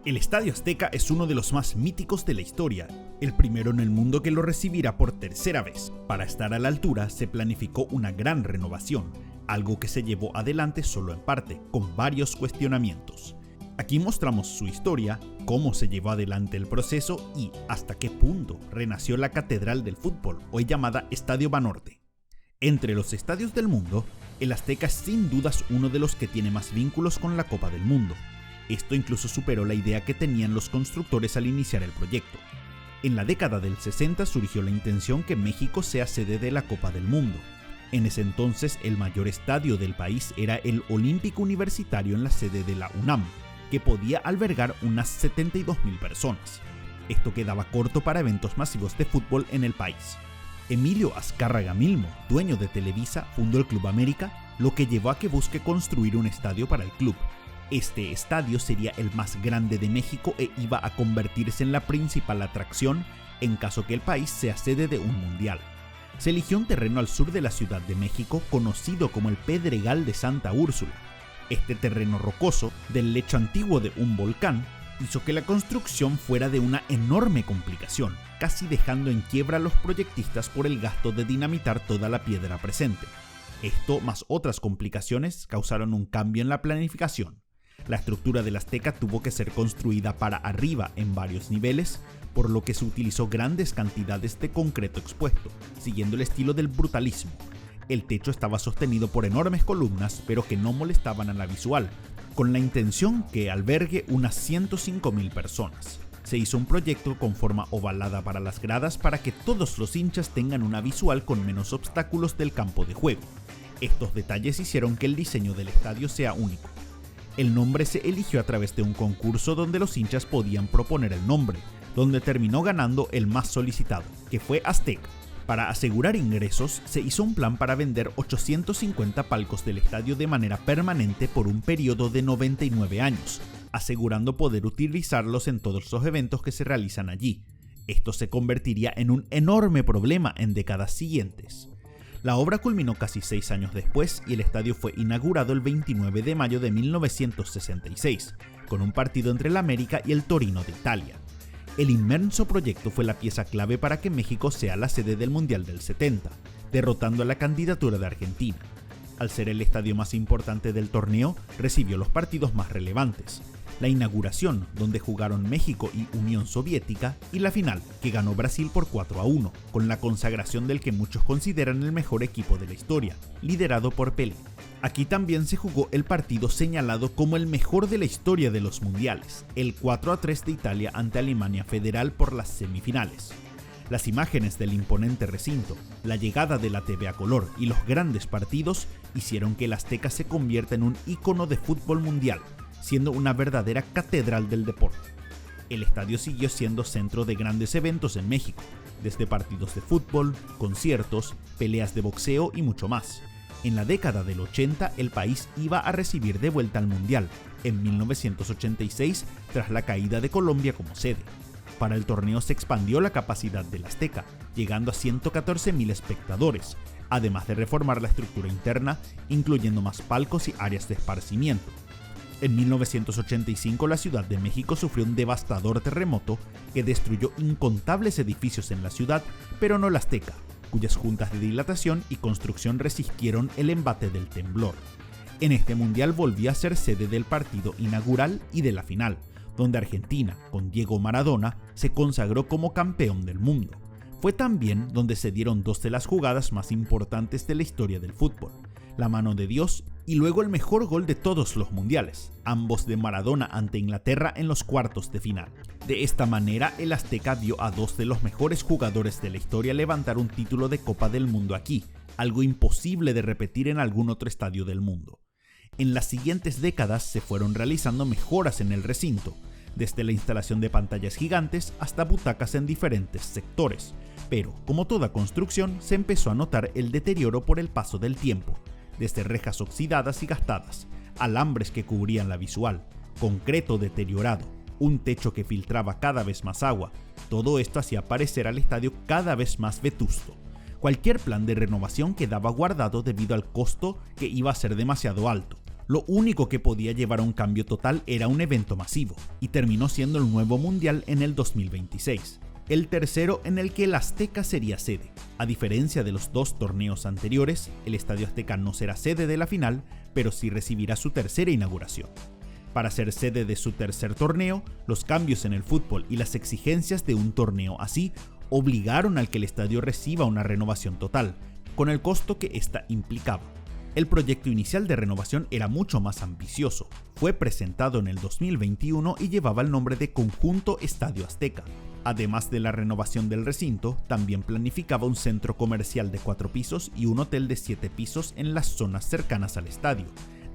El Estadio Azteca es uno de los más míticos de la historia, el primero en el mundo que lo recibirá por tercera vez. Para estar a la altura se planificó una gran renovación, algo que se llevó adelante solo en parte, con varios cuestionamientos. Aquí mostramos su historia, cómo se llevó adelante el proceso y hasta qué punto renació la Catedral del Fútbol, hoy llamada Estadio Banorte. Entre los estadios del mundo, el Azteca es sin dudas uno de los que tiene más vínculos con la Copa del Mundo. Esto incluso superó la idea que tenían los constructores al iniciar el proyecto. En la década del 60 surgió la intención que México sea sede de la Copa del Mundo. En ese entonces el mayor estadio del país era el Olímpico Universitario en la sede de la UNAM, que podía albergar unas 72,000 personas. Esto quedaba corto para eventos masivos de fútbol en el país. Emilio Azcárraga Milmo, dueño de Televisa, fundó el Club América, lo que llevó a que busque construir un estadio para el club. Este estadio sería el más grande de México e iba a convertirse en la principal atracción en caso que el país sea sede de un mundial. Se eligió un terreno al sur de la Ciudad de México conocido como el Pedregal de Santa Úrsula. Este terreno rocoso, del lecho antiguo de un volcán, hizo que la construcción fuera de una enorme complicación, casi dejando en quiebra a los proyectistas por el gasto de dinamitar toda la piedra presente. Esto, más otras complicaciones, causaron un cambio en la planificación. La estructura del Azteca tuvo que ser construida para arriba en varios niveles, por lo que se utilizó grandes cantidades de concreto expuesto, siguiendo el estilo del brutalismo. El techo estaba sostenido por enormes columnas, pero que no molestaban a la visual, con la intención que albergue unas 105,000 personas. Se hizo un proyecto con forma ovalada para las gradas para que todos los hinchas tengan una visual con menos obstáculos del campo de juego. Estos detalles hicieron que el diseño del estadio sea único. El nombre se eligió a través de un concurso donde los hinchas podían proponer el nombre, donde terminó ganando el más solicitado, que fue Azteca. Para asegurar ingresos, se hizo un plan para vender 850 palcos del estadio de manera permanente por un periodo de 99 años, asegurando poder utilizarlos en todos los eventos que se realizan allí. Esto se convertiría en un enorme problema en décadas siguientes. La obra culminó casi 6 años después y el estadio fue inaugurado el 29 de mayo de 1966, con un partido entre el América y el Torino de Italia. El inmenso proyecto fue la pieza clave para que México sea la sede del Mundial del 70, derrotando a la candidatura de Argentina. Al ser el estadio más importante del torneo, recibió los partidos más relevantes. La inauguración, donde jugaron México y Unión Soviética, y la final, que ganó Brasil por 4-1, con la consagración del que muchos consideran el mejor equipo de la historia, liderado por Pelé. Aquí también se jugó el partido señalado como el mejor de la historia de los mundiales, el 4-3 de Italia ante Alemania Federal por las semifinales. Las imágenes del imponente recinto, la llegada de la TV a color y los grandes partidos hicieron que el Azteca se convierta en un ícono de fútbol mundial, siendo una verdadera catedral del deporte. El estadio siguió siendo centro de grandes eventos en México, desde partidos de fútbol, conciertos, peleas de boxeo y mucho más. En la década del 80 el país iba a recibir de vuelta al Mundial, en 1986 tras la caída de Colombia como sede. Para el torneo se expandió la capacidad del Azteca, llegando a 114,000 espectadores, además de reformar la estructura interna, incluyendo más palcos y áreas de esparcimiento. En 1985 la Ciudad de México sufrió un devastador terremoto que destruyó incontables edificios en la ciudad, pero no el Azteca, cuyas juntas de dilatación y construcción resistieron el embate del temblor. En este mundial volvió a ser sede del partido inaugural y de la final, donde Argentina, con Diego Maradona, se consagró como campeón del mundo. Fue también donde se dieron dos de las jugadas más importantes de la historia del fútbol: la mano de Dios y luego el mejor gol de todos los mundiales, ambos de Maradona ante Inglaterra en los cuartos de final. De esta manera, el Azteca vio a dos de los mejores jugadores de la historia levantar un título de Copa del Mundo aquí, algo imposible de repetir en algún otro estadio del mundo. En las siguientes décadas se fueron realizando mejoras en el recinto, desde la instalación de pantallas gigantes hasta butacas en diferentes sectores, pero como toda construcción se empezó a notar el deterioro por el paso del tiempo, desde rejas oxidadas y gastadas, alambres que cubrían la visual, concreto deteriorado, un techo que filtraba cada vez más agua. Todo esto hacía parecer al estadio cada vez más vetusto. Cualquier plan de renovación quedaba guardado debido al costo que iba a ser demasiado alto. Lo único que podía llevar a un cambio total era un evento masivo, y terminó siendo el nuevo mundial en el 2026, el tercero en el que el Azteca sería sede. A diferencia de los dos torneos anteriores, el Estadio Azteca no será sede de la final, pero sí recibirá su tercera inauguración. Para ser sede de su tercer torneo, los cambios en el fútbol y las exigencias de un torneo así obligaron al que el estadio reciba una renovación total, con el costo que esta implicaba. El proyecto inicial de renovación era mucho más ambicioso. Fue presentado en el 2021 y llevaba el nombre de Conjunto Estadio Azteca. Además de la renovación del recinto, también planificaba un centro comercial de 4 pisos y un hotel de 7 pisos en las zonas cercanas al estadio,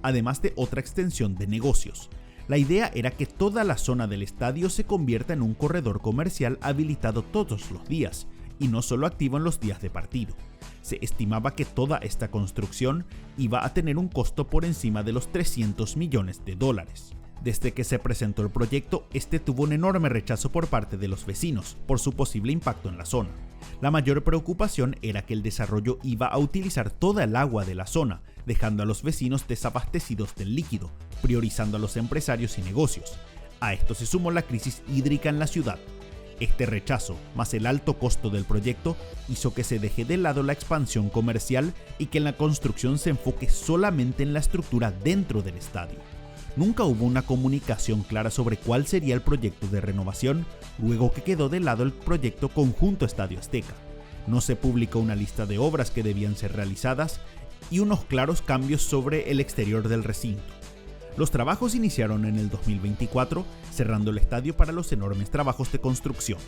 además de otra extensión de negocios. La idea era que toda la zona del estadio se convierta en un corredor comercial habilitado todos los días, y no solo activo en los días de partido. Se estimaba que toda esta construcción iba a tener un costo por encima de los $300 millones. Desde que se presentó el proyecto, este tuvo un enorme rechazo por parte de los vecinos por su posible impacto en la zona. La mayor preocupación era que el desarrollo iba a utilizar toda el agua de la zona, dejando a los vecinos desabastecidos del líquido, priorizando a los empresarios y negocios. A esto se sumó la crisis hídrica en la ciudad. Este rechazo, más el alto costo del proyecto, hizo que se deje de lado la expansión comercial y que la construcción se enfoque solamente en la estructura dentro del estadio. Nunca hubo una comunicación clara sobre cuál sería el proyecto de renovación, luego que quedó de lado el proyecto Conjunto Estadio Azteca. No se publicó una lista de obras que debían ser realizadas y unos claros cambios sobre el exterior del recinto. Los trabajos iniciaron en el 2024, cerrando el estadio para los enormes trabajos de construcción.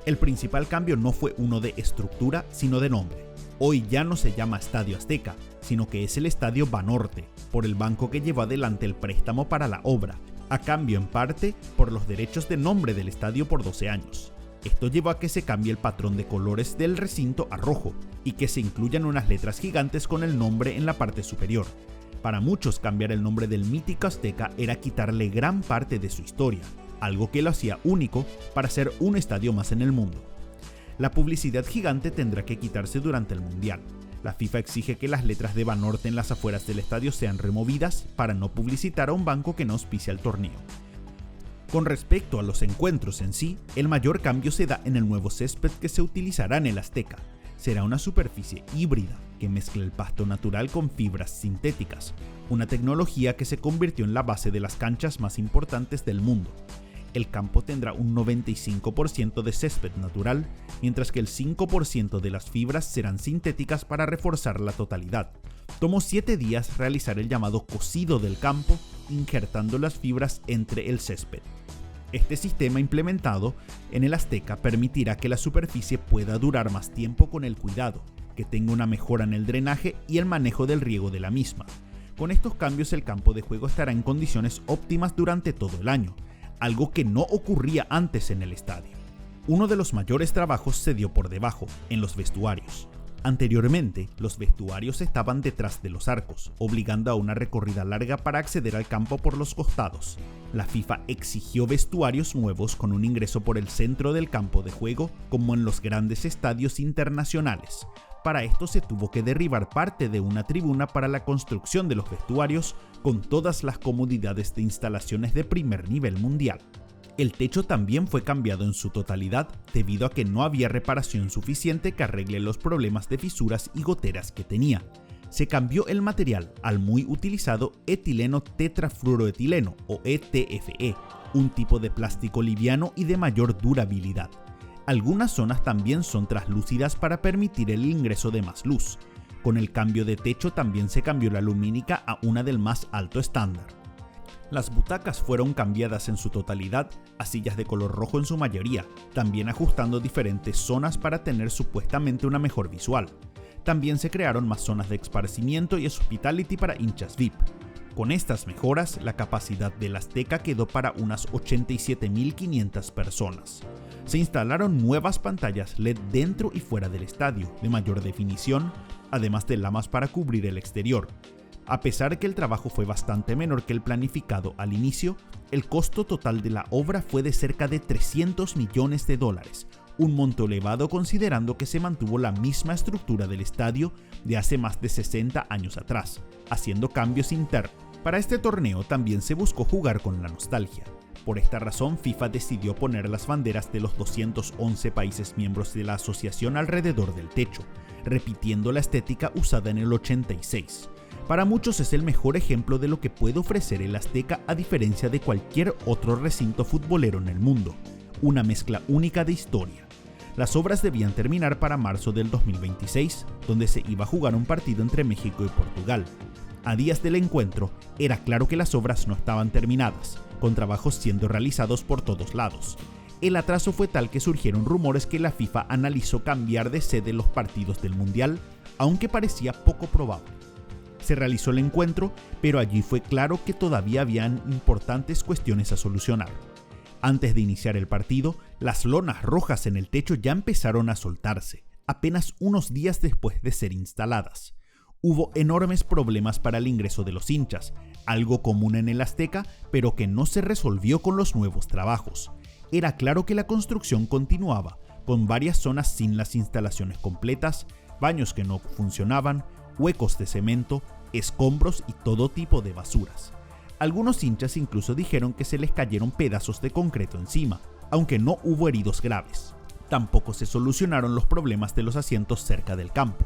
El principal cambio no fue uno de estructura, sino de nombre. Hoy ya no se llama Estadio Azteca, sino que es el Estadio Banorte, por el banco que llevó adelante el préstamo para la obra, a cambio en parte por los derechos de nombre del estadio por 12 años. Esto llevó a que se cambie el patrón de colores del recinto a rojo y que se incluyan unas letras gigantes con el nombre en la parte superior. Para muchos, cambiar el nombre del mítico Azteca era quitarle gran parte de su historia, algo que lo hacía único para ser un estadio más en el mundo. La publicidad gigante tendrá que quitarse durante el Mundial. La FIFA exige que las letras de Banorte en las afueras del estadio sean removidas para no publicitar a un banco que no auspicia el torneo. Con respecto a los encuentros en sí, el mayor cambio se da en el nuevo césped que se utilizará en el Azteca. Será una superficie híbrida que mezcla el pasto natural con fibras sintéticas, una tecnología que se convirtió en la base de las canchas más importantes del mundo. El campo tendrá un 95% de césped natural, mientras que el 5% de las fibras serán sintéticas para reforzar la totalidad. Tomó 7 días realizar el llamado cocido del campo, injertando las fibras entre el césped. Este sistema implementado en el Azteca permitirá que la superficie pueda durar más tiempo con el cuidado, que tenga una mejora en el drenaje y el manejo del riego de la misma. Con estos cambios el campo de juego estará en condiciones óptimas durante todo el año, algo que no ocurría antes en el estadio. Uno de los mayores trabajos se dio por debajo, en los vestuarios. Anteriormente, los vestuarios estaban detrás de los arcos, obligando a una recorrida larga para acceder al campo por los costados. La FIFA exigió vestuarios nuevos con un ingreso por el centro del campo de juego, como en los grandes estadios internacionales. Para esto se tuvo que derribar parte de una tribuna para la construcción de los vestuarios, con todas las comodidades de instalaciones de primer nivel mundial. El techo también fue cambiado en su totalidad debido a que no había reparación suficiente que arregle los problemas de fisuras y goteras que tenía. Se cambió el material al muy utilizado etileno tetrafluoroetileno o ETFE, un tipo de plástico liviano y de mayor durabilidad. Algunas zonas también son translúcidas para permitir el ingreso de más luz. Con el cambio de techo también se cambió la lumínica a una del más alto estándar. Las butacas fueron cambiadas en su totalidad a sillas de color rojo en su mayoría, también ajustando diferentes zonas para tener supuestamente una mejor visual. También se crearon más zonas de esparcimiento y hospitality para hinchas VIP. Con estas mejoras, la capacidad del Azteca quedó para unas 87.500 personas. Se instalaron nuevas pantallas LED dentro y fuera del estadio, de mayor definición, además de lamas para cubrir el exterior. A pesar que el trabajo fue bastante menor que el planificado al inicio, el costo total de la obra fue de cerca de $300 millones, un monto elevado considerando que se mantuvo la misma estructura del estadio de hace más de 60 años atrás, haciendo cambios internos. Para este torneo también se buscó jugar con la nostalgia. Por esta razón, FIFA decidió poner las banderas de los 211 países miembros de la asociación alrededor del techo, repitiendo la estética usada en el 86. Para muchos es el mejor ejemplo de lo que puede ofrecer el Azteca a diferencia de cualquier otro recinto futbolero en el mundo, una mezcla única de historia. Las obras debían terminar para marzo del 2026, donde se iba a jugar un partido entre México y Portugal. A días del encuentro, era claro que las obras no estaban terminadas, con trabajos siendo realizados por todos lados. El atraso fue tal que surgieron rumores que la FIFA analizó cambiar de sede los partidos del Mundial, aunque parecía poco probable. Se realizó el encuentro, pero allí fue claro que todavía habían importantes cuestiones a solucionar. Antes de iniciar el partido, las lonas rojas en el techo ya empezaron a soltarse, apenas unos días después de ser instaladas. Hubo enormes problemas para el ingreso de los hinchas, algo común en el Azteca, pero que no se resolvió con los nuevos trabajos. Era claro que la construcción continuaba, con varias zonas sin las instalaciones completas, baños que no funcionaban, huecos de cemento, escombros y todo tipo de basuras. Algunos hinchas incluso dijeron que se les cayeron pedazos de concreto encima, aunque no hubo heridos graves. Tampoco se solucionaron los problemas de los asientos cerca del campo.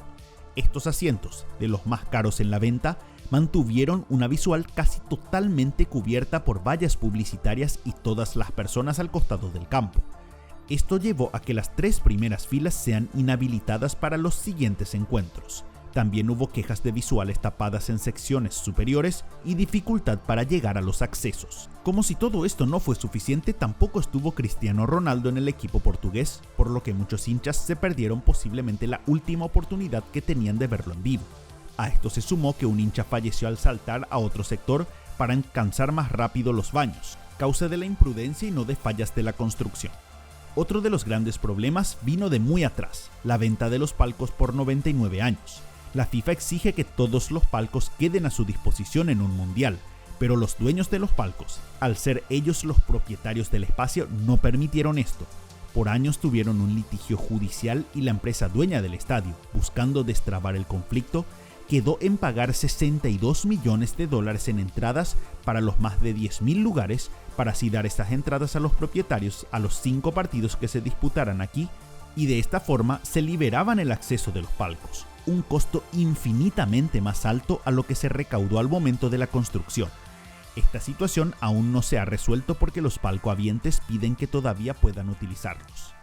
Estos asientos, de los más caros en la venta, mantuvieron una visual casi totalmente cubierta por vallas publicitarias y todas las personas al costado del campo. Esto llevó a que las 3 primeras filas sean inhabilitadas para los siguientes encuentros. También hubo quejas de visuales tapadas en secciones superiores y dificultad para llegar a los accesos. Como si todo esto no fue suficiente, tampoco estuvo Cristiano Ronaldo en el equipo portugués, por lo que muchos hinchas se perdieron posiblemente la última oportunidad que tenían de verlo en vivo. A esto se sumó que un hincha falleció al saltar a otro sector para alcanzar más rápido los baños, causa de la imprudencia y no de fallas de la construcción. Otro de los grandes problemas vino de muy atrás, la venta de los palcos por 99 años. La FIFA exige que todos los palcos queden a su disposición en un mundial, pero los dueños de los palcos, al ser ellos los propietarios del espacio, no permitieron esto. Por años tuvieron un litigio judicial y la empresa dueña del estadio, buscando destrabar el conflicto, quedó en pagar $62 millones en entradas para los más de 10.000 lugares, para así dar estas entradas a los propietarios a los 5 partidos que se disputaran aquí, y de esta forma se liberaban el acceso de los palcos, un costo infinitamente más alto a lo que se recaudó al momento de la construcción. Esta situación aún no se ha resuelto porque los palcohabientes piden que todavía puedan utilizarlos.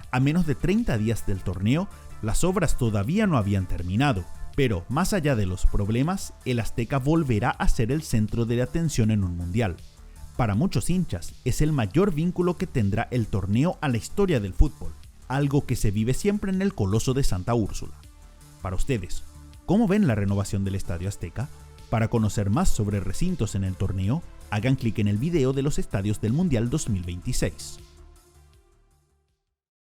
A menos de 30 días del torneo, las obras todavía no habían terminado, pero más allá de los problemas, el Azteca volverá a ser el centro de atención en un mundial. Para muchos hinchas, es el mayor vínculo que tendrá el torneo a la historia del fútbol, algo que se vive siempre en el Coloso de Santa Úrsula. Para ustedes, ¿cómo ven la renovación del Estadio Azteca? Para conocer más sobre recintos en el torneo, hagan clic en el video de los estadios del Mundial 2026.